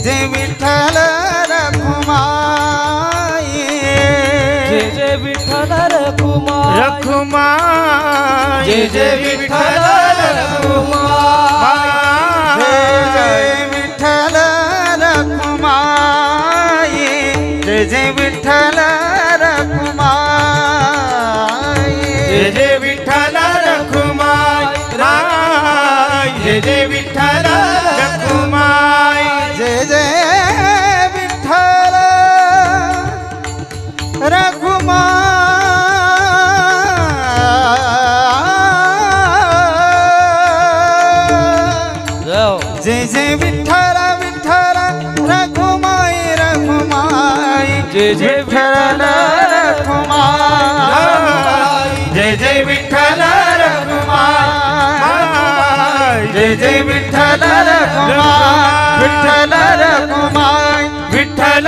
Jai Vitthal Rakhumai Jai Jai Vitthal Rakhumai Rakhumai Jai Jai Vitthal Rakhumai Jai Vitthal Rakhumai Jai Jai Vitthal Rakhumai Jai Jai Vitthal Rakhumai Jai Jai Vitthal Rakhumai Jai Jai Vitthal Rakhumai Jai Jai Vitthal Vitthal Rakhumai Rakhumai Jai Jai Vitthal Rakhumai Jai Jai Vitthal Rakhumai Jai Jai Vitthal Rakhumai Vitthal Rakhumai Vitthal